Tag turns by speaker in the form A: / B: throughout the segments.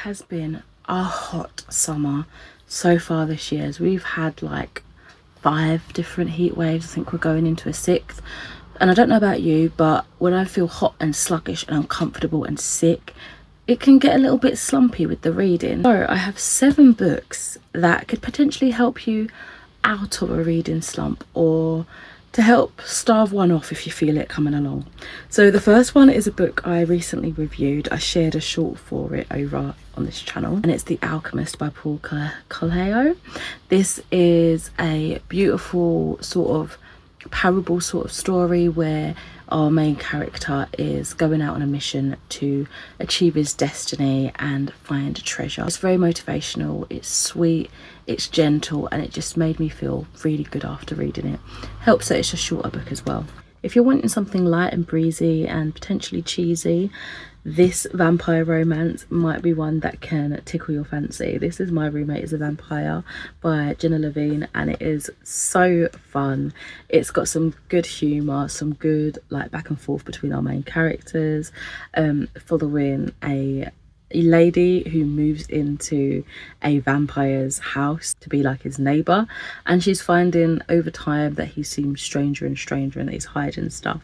A: has been a hot summer so far this year. As we've had like 5 different heat waves. I think we're going into a 6th. And I don't know about you, but when I feel hot and sluggish and uncomfortable and sick, it can get a little bit slumpy with the reading. So I have 7 books that could potentially help you out of a reading slump, or to help starve one off if you feel it coming along. So the first one is a book I recently reviewed. I shared a short for it over on this channel, and it's The Alchemist by Paul Coelho. This is a beautiful sort of parable sort of story where our main character is going out on a mission to achieve his destiny and find a treasure. It's very motivational, it's sweet, it's gentle, and it just made me feel really good after reading it. Helps that it's a shorter book as well. If you're wanting something light and breezy and potentially cheesy, this vampire romance might be one that can tickle your fancy. This is My Roommate is a Vampire by Jenna Levine, and it is so fun. It's got some good humour, some good like back and forth between our main characters, following a lady who moves into a vampire's house to be like his neighbour, and she's finding over time that he seems stranger and stranger and that he's hiding stuff.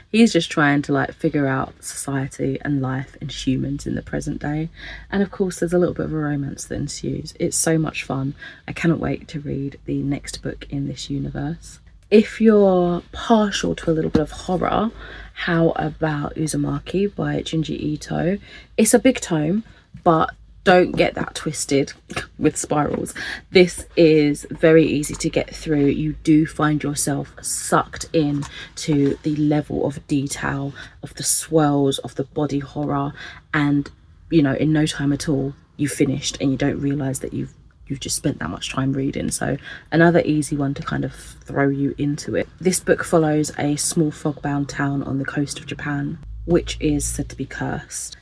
A: He's just trying to like figure out society and life and humans in the present day, and of course there's a little bit of a romance that ensues. It's so much fun. I cannot wait to read the next book in this universe. If you're partial to a little bit of horror, how about Uzumaki by Junji Ito? It's a big tome, but don't get that twisted with spirals. This is very easy to get through. You do find yourself sucked in to the level of detail, of the swirls, of the body horror, and you know, in no time at all you finished and you don't realize that you've just spent that much time reading. So another easy one to kind of throw you into it. This book follows a small fog-bound town on the coast of Japan, which is said to be cursed.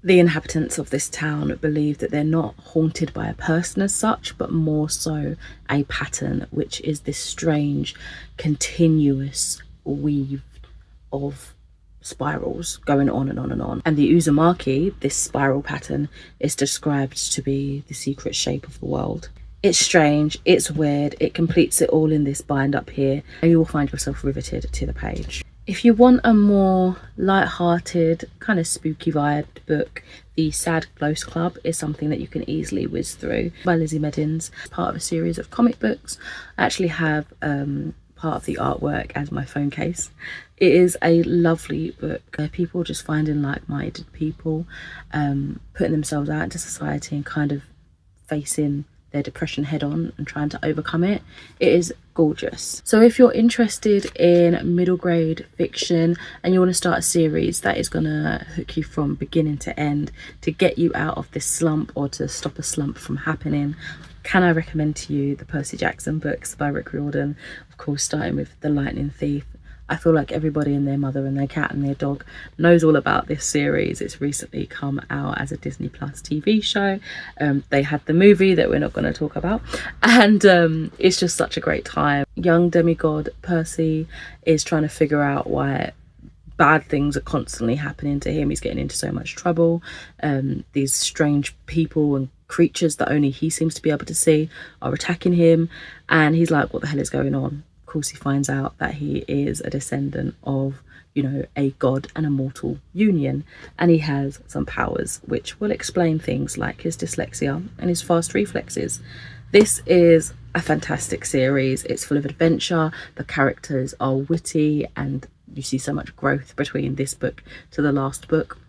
A: The inhabitants of this town believe that they're not haunted by a person as such, but more so a pattern, which is this strange continuous weave of spirals going on and on and on. And the Uzumaki, this spiral pattern, is described to be the secret shape of the world. It's strange, it's weird, it completes it all in this bind up here, and you will find yourself riveted to the page. If you want a more light-hearted, kind of spooky vibed book, The Sad Ghost Club is something that you can easily whiz through, by Lizzie Meddins. It's part of a series of comic books. I actually have part of the artwork as my phone case. It is a lovely book where people just finding like-minded people, putting themselves out into society and kind of facing their depression head on and trying to overcome it. It is gorgeous. So if you're interested in middle grade fiction and you want to start a series that is gonna hook you from beginning to end to get you out of this slump or to stop a slump from happening, can I recommend to you the Percy Jackson books by Rick Riordan, of course starting with The Lightning Thief. I feel like everybody and their mother and their cat and their dog knows all about this series. It's recently come out as a Disney Plus TV show. They had the movie that we're not going to talk about, and it's just such a great time. Young demigod Percy is trying to figure out why bad things are constantly happening to him. He's getting into so much trouble. These strange people and creatures that only he seems to be able to see are attacking him, and he's like, what the hell is going on? Of course he finds out that he is a descendant of, you know, a god and a mortal union, and he has some powers which will explain things like his dyslexia and his fast reflexes. This is a fantastic series. It's full of adventure, the characters are witty, and you see so much growth between this book to the last book,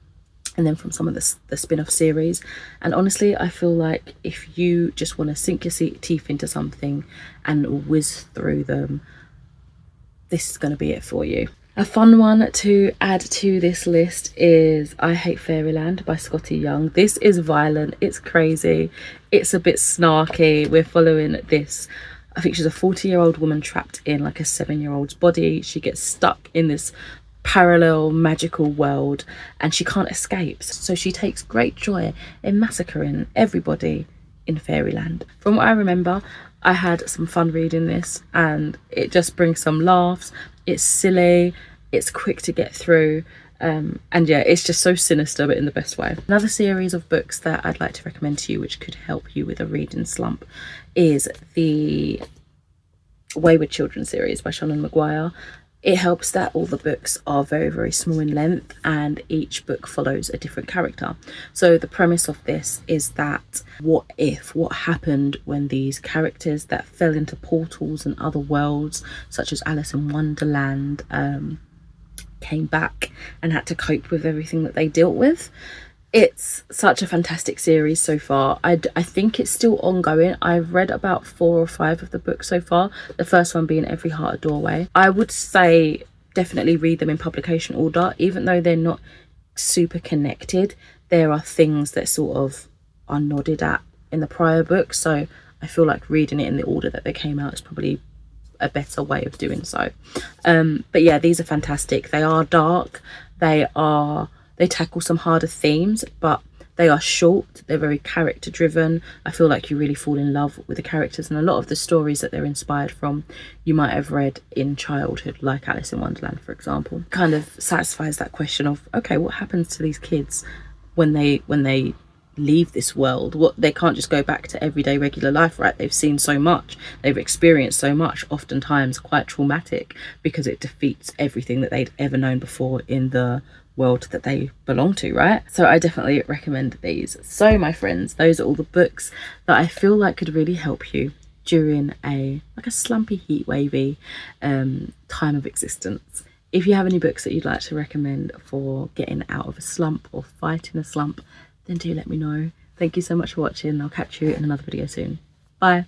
A: and then from some of the spin-off series. And honestly, I feel like if you just want to sink your teeth into something and whiz through them, this is going to be it for you. A fun one to add to this list is I Hate Fairyland by Scotty Young. This is violent, it's crazy, it's a bit snarky. We're following this, I think she's a 40-year-old woman trapped in like a 7-year-old's body. She gets stuck in this parallel magical world and she can't escape, so she takes great joy in massacring everybody in Fairyland. From what I remember, I had some fun reading this, and it just brings some laughs. It's silly, it's quick to get through, And yeah, it's just so sinister, but in the best way. Another series of books that I'd like to recommend to you, which could help you with a reading slump, is the Wayward Children series by Shannon Maguire. It helps that all the books are very, very small in length, and each book follows a different character. So the premise of this is that what happened when these characters that fell into portals and other worlds, such as Alice in Wonderland, came back and had to cope with everything that they dealt with. It's such a fantastic series so far. I think it's still ongoing. I've read about 4 or 5 of the books so far, the first one being Every Heart a Doorway. I would say definitely read them in publication order. Even though they're not super connected, there are things that sort of are nodded at in the prior books, so I feel like reading it in the order that they came out is probably a better way of doing so. But yeah, these are fantastic. They are dark, they tackle some harder themes, but they are short, they're very character driven. I feel like you really fall in love with the characters, and a lot of the stories that they're inspired from you might have read in childhood, like Alice in Wonderland, for example. Kind of satisfies that question of, okay, what happens to these kids when they leave this world? What, they can't just go back to everyday regular life, right? They've seen so much, they've experienced so much, oftentimes quite traumatic, because it defeats everything that they'd ever known before in the world that they belong to, right? So I definitely recommend these. So my friends, those are all the books that I feel like could really help you during a slumpy, heat wavy time of existence. If you have any books that you'd like to recommend for getting out of a slump or fighting a slump, then do let me know. Thank you so much for watching. I'll catch you in another video soon. Bye.